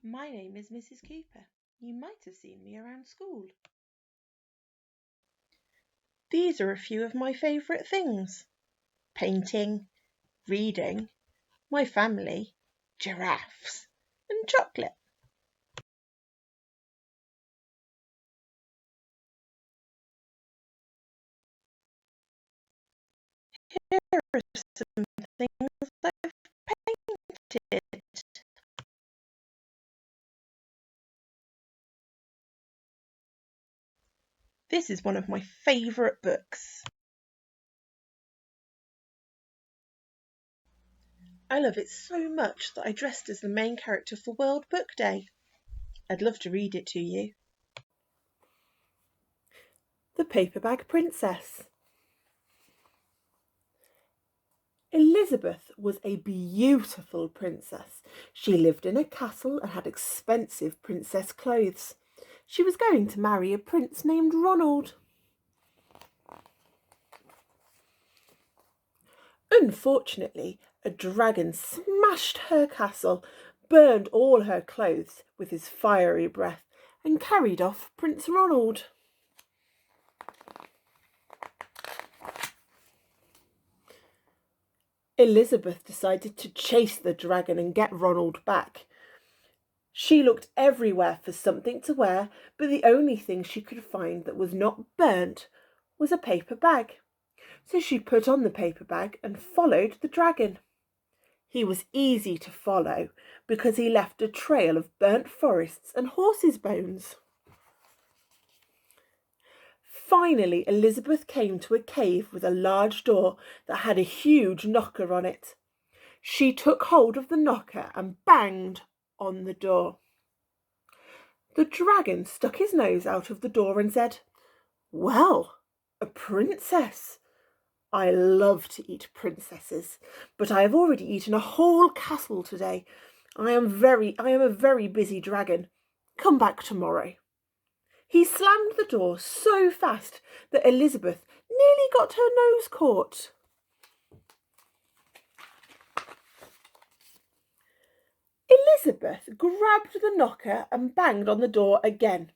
My name is Mrs. Cooper. You might have seen me around school. These are a few of my favourite things: painting, reading, my family, giraffes, and chocolate. Here are some things I've painted. This is one of my favourite books. I love it so much that I dressed as the main character for World Book Day. I'd love to read it to you. The Paper Bag Princess. Elizabeth was a beautiful princess. She lived in a castle and had expensive princess clothes. She was going to marry a prince named Ronald. Unfortunately, a dragon smashed her castle, burned all her clothes with his fiery breath, and carried off Prince Ronald. Elizabeth decided to chase the dragon and get Ronald back. She looked everywhere for something to wear, but the only thing she could find that was not burnt was a paper bag. So she put on the paper bag and followed the dragon. He was easy to follow because he left a trail of burnt forests and horses' bones. Finally, Elizabeth came to a cave with a large door that had a huge knocker on it. She took hold of the knocker and banged on the door. The dragon stuck his nose out of the door and said, "Well, a princess. I love to eat princesses, but I have already eaten a whole castle today. I am a very busy dragon. Come back tomorrow." He slammed the door so fast that Elizabeth nearly got her nose caught. Elizabeth grabbed the knocker and banged on the door again.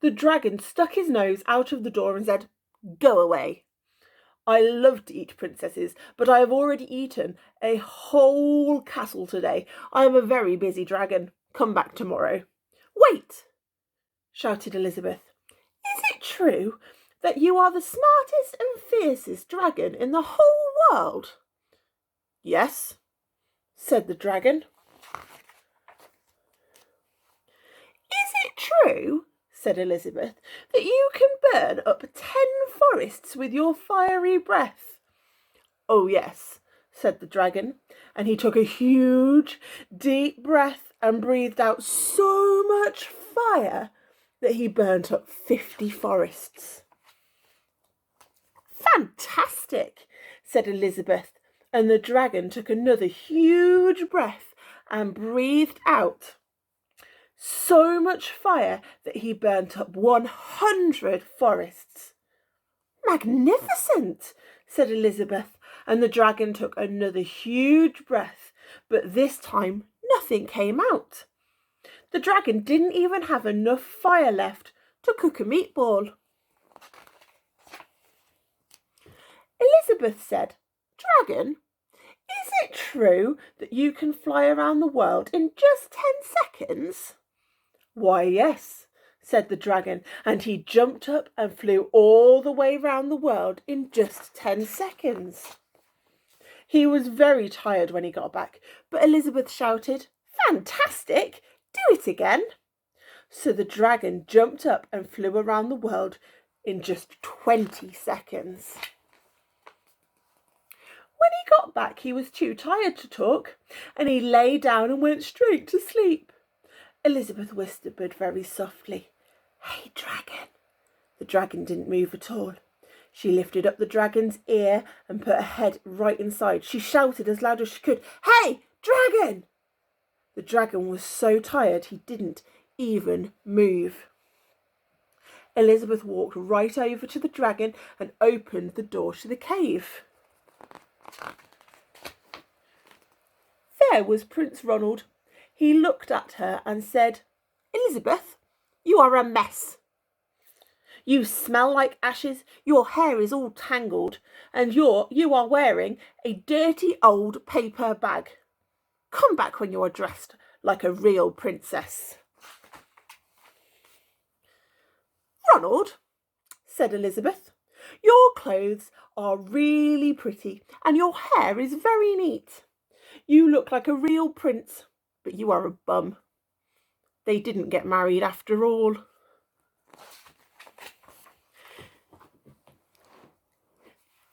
The dragon stuck his nose out of the door and said, "Go away. I love to eat princesses, but I have already eaten a whole castle today. I am a very busy dragon. Come back tomorrow." "Wait!" shouted Elizabeth. "Is it true that you are the smartest and fiercest dragon in the whole world?" "Yes," said the dragon. "Is it true," said Elizabeth, "that you can burn up 10 forests with your fiery breath?" "Oh, yes," said the dragon, and he took a huge, deep breath and breathed out so much fire that he burnt up 50 forests. "Fantastic," said Elizabeth, and the dragon took another huge breath and breathed out so much fire that he burnt up 100 forests. "Magnificent," said Elizabeth, and the dragon took another huge breath, but this time nothing came out. The dragon didn't even have enough fire left to cook a meatball. Elizabeth said, "Dragon, is it true that you can fly around the world in just 10 seconds?" "Why, yes," said the dragon, and he jumped up and flew all the way round the world in just 10 seconds. He was very tired when he got back, but Elizabeth shouted, "Fantastic! Do it again!" So the dragon jumped up and flew around the world in just 20 seconds. When he got back, he was too tired to talk, and he lay down and went straight to sleep. Elizabeth whispered very softly, "Hey, dragon." The dragon didn't move at all. She lifted up the dragon's ear and put her head right inside. She shouted as loud as she could, "Hey, dragon!" The dragon was so tired he didn't even move. Elizabeth walked right over to the dragon and opened the door to the cave. There was Prince Ronald. He looked at her and said, "Elizabeth, you are a mess. You smell like ashes, your hair is all tangled, and you are wearing a dirty old paper bag. Come back when you are dressed like a real princess." "Ronald," said Elizabeth, "your clothes are really pretty and your hair is very neat. You look like a real prince, but you are a bum. They didn't get married after all."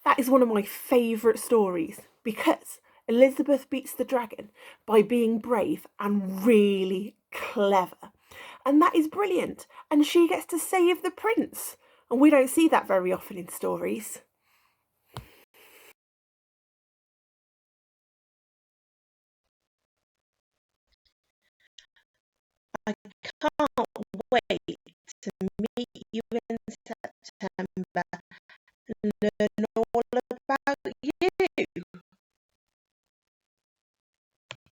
That is one of my favourite stories because Elizabeth beats the dragon by being brave and really clever. And that is brilliant. And she gets to save the prince. And we don't see that very often in stories. I can't wait to meet you in September and learn